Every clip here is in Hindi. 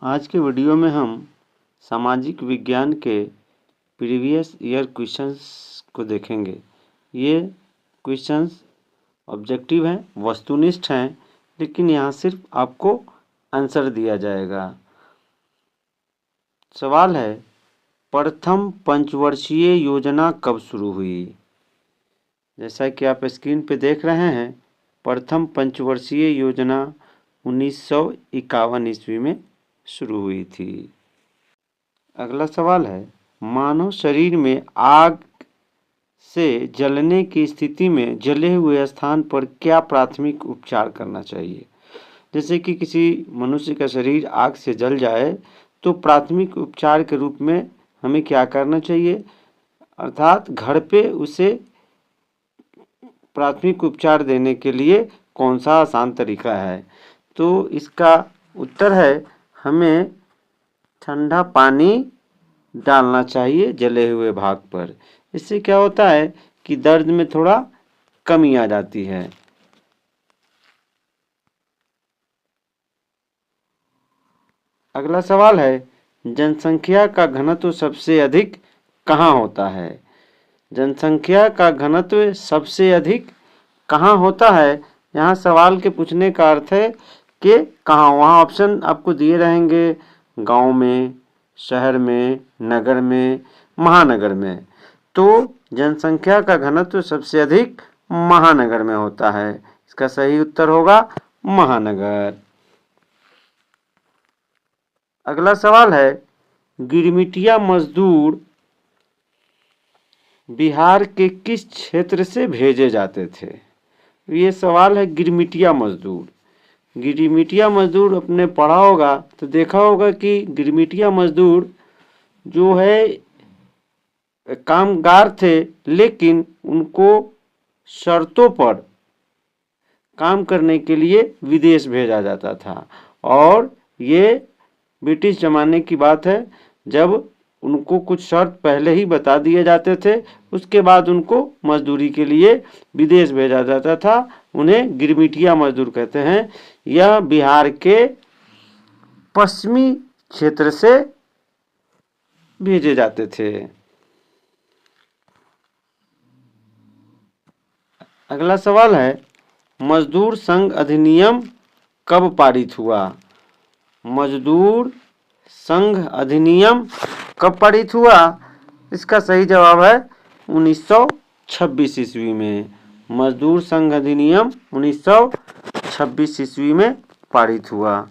आज के वीडियो में हम सामाजिक विज्ञान के प्रीवियस ईयर क्वेश्चंस को देखेंगे। ये क्वेश्चंस ऑब्जेक्टिव हैं, वस्तुनिष्ठ हैं, लेकिन यहाँ सिर्फ आपको आंसर दिया जाएगा। सवाल है, प्रथम पंचवर्षीय योजना कब शुरू हुई? जैसा कि आप स्क्रीन पे देख रहे हैं, प्रथम पंचवर्षीय योजना 1951 ईस्वी में शुरू हुई थी। अगला सवाल है, मानव शरीर में आग से जलने की स्थिति में जले हुए स्थान पर क्या प्राथमिक उपचार करना चाहिए? जैसे कि किसी मनुष्य का शरीर आग से जल जाए तो प्राथमिक उपचार के रूप में हमें क्या करना चाहिए, अर्थात घर पे उसे प्राथमिक उपचार देने के लिए कौन सा आसान तरीका है? तो इसका उत्तर है, हमें ठंडा पानी डालना चाहिए जले हुए भाग पर। इससे क्या होता है कि दर्द में थोड़ा कमी आ जाती है। अगला सवाल है, जनसंख्या का घनत्व सबसे अधिक कहाँ होता है? जनसंख्या का घनत्व सबसे अधिक कहाँ होता है? यहाँ सवाल के पूछने का अर्थ है कि कहाँ। वहाँ ऑप्शन आपको दिए रहेंगे, गांव में, शहर में, नगर में, महानगर में। तो जनसंख्या का घनत्व सबसे अधिक महानगर में होता है। इसका सही उत्तर होगा महानगर। अगला सवाल है, गिरमिटिया मजदूर बिहार के किस क्षेत्र से भेजे जाते थे? ये सवाल है, गिरमिटिया मजदूर। गिरमिटिया मजदूर आपने पढ़ा होगा तो देखा होगा कि गिरमिटिया मजदूर जो है कामगार थे, लेकिन उनको शर्तों पर काम करने के लिए विदेश भेजा जाता था। और ये ब्रिटिश जमाने की बात है, जब उनको कुछ शर्त पहले ही बता दिए जाते थे, उसके बाद उनको मजदूरी के लिए विदेश भेजा जाता था। उन्हें गिरमिटिया मजदूर कहते हैं। यह बिहार के पश्चिमी क्षेत्र से भेजे जाते थे। अगला सवाल है, मजदूर संघ अधिनियम कब पारित हुआ? मजदूर संघ अधिनियम कब पारित हुआ? इसका सही जवाब है 1926 ईस्वी में। मजदूर संघ अधिनियम 1926 ईस्वी में पारित हुआ।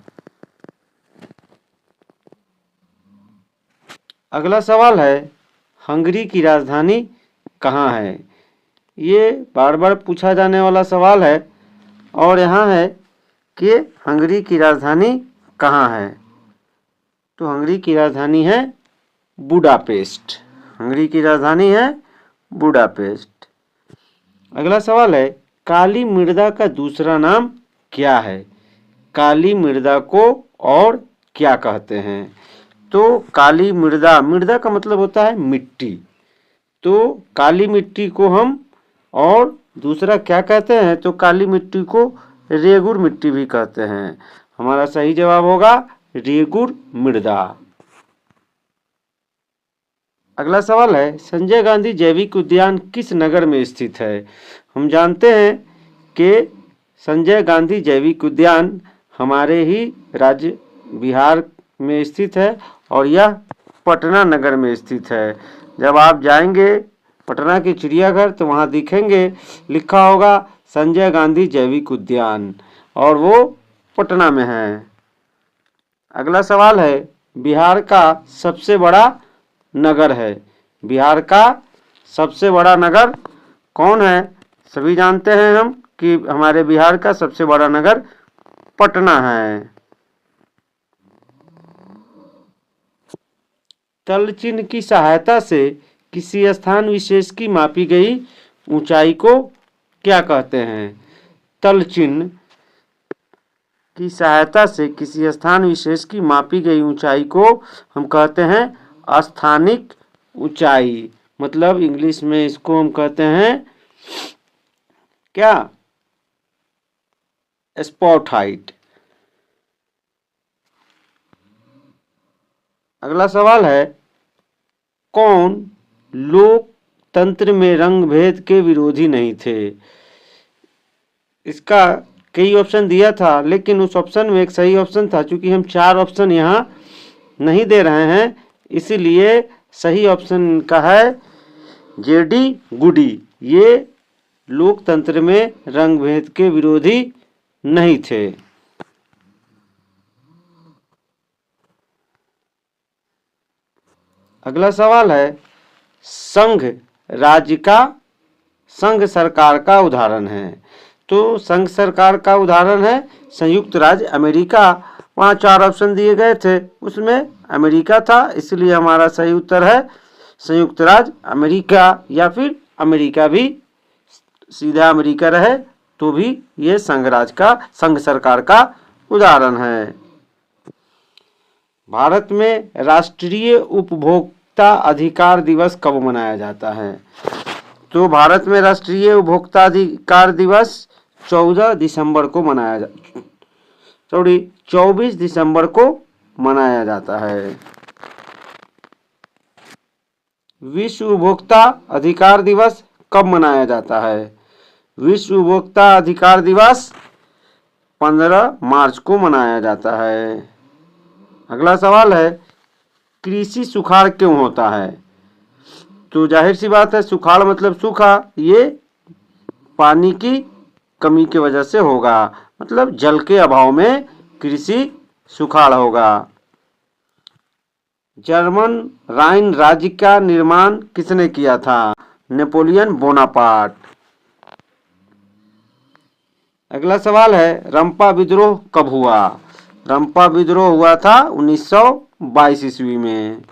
अगला सवाल है, हंगरी की राजधानी कहाँ है? ये बार बार पूछा जाने वाला सवाल है और यहाँ है कि हंगरी की राजधानी कहाँ है? तो हंगरी की राजधानी है बुडापेस्ट। हंगरी की राजधानी है बुडापेस्ट। अगला सवाल है, काली मृदा का दूसरा नाम क्या है? काली मृदा को और क्या कहते हैं? तो काली मृदा, मृदा का मतलब होता है मिट्टी, तो काली मिट्टी को हम और दूसरा क्या कहते हैं? तो काली मिट्टी को रेगुर मिट्टी भी कहते हैं। हमारा सही जवाब होगा रेगुर मृदा। अगला सवाल है, संजय गांधी जैविक उद्यान किस नगर में स्थित है? हम जानते हैं कि संजय गांधी जैविक उद्यान हमारे ही राज्य बिहार में स्थित है और यह पटना नगर में स्थित है। जब आप जाएंगे पटना के चिड़ियाघर तो वहाँ दिखेंगे, लिखा होगा संजय गांधी जैविक उद्यान, और वो पटना में है। अगला सवाल है, बिहार का सबसे बड़ा नगर है। बिहार का सबसे बड़ा नगर कौन है? सभी जानते हैं हम कि हमारे बिहार का सबसे बड़ा नगर पटना है। तल चिन्ह की सहायता से किसी स्थान विशेष की मापी गई ऊंचाई को क्या कहते हैं? तल चिन्ह की सहायता से किसी स्थान विशेष की मापी गई ऊंचाई को हम कहते हैं स्थानिक ऊंचाई। मतलब इंग्लिश में इसको हम कहते हैं क्या? Spot height. अगला सवाल है, कौन लोकतंत्र में रंग भेद के विरोधी नहीं थे? इसका कई ऑप्शन दिया था, लेकिन उस ऑप्शन में एक सही ऑप्शन था। चूंकि हम 4 ऑप्शन यहाँ नहीं दे रहे हैं, इसीलिए सही ऑप्शन का है जेडी गुडी। ये लोकतंत्र में रंग भेद के विरोधी नहीं थे। अगला सवाल है, संघ राज्य का संघ सरकार का उदाहरण है। तो संघ सरकार का उदाहरण है संयुक्त राज्य अमेरिका। वहाँ 4 ऑप्शन दिए गए थे, उसमें अमेरिका था, इसलिए हमारा सही उत्तर है संयुक्त राज्य अमेरिका, या फिर अमेरिका भी सीधा अमेरिका रहे तो भी ये संघ राज्य का संघ सरकार का उदाहरण है। भारत में राष्ट्रीय उपभोक्ता अधिकार दिवस कब मनाया जाता है? तो भारत में राष्ट्रीय उपभोक्ता अधिकार दिवस 24 दिसंबर को मनाया जाता है। विश्व उपभोक्ता अधिकार दिवस कब मनाया जाता है? विश्व उपभोक्ता अधिकार दिवस 15 मार्च को मनाया जाता है। अगला सवाल है, कृषि सुखाड़ क्यों होता है? तो जाहिर सी बात है, सुखाड़ मतलब सूखा, ये पानी की कमी की वजह से होगा, मतलब जल के अभाव में कृषि सुखाड़ होगा। जर्मन राइन राज्य का निर्माण किसने किया था? Napoleon Bonaparte. अगला सवाल है, रंपा विद्रोह कब हुआ? रंपा विद्रोह हुआ था 1922 ईस्वी में।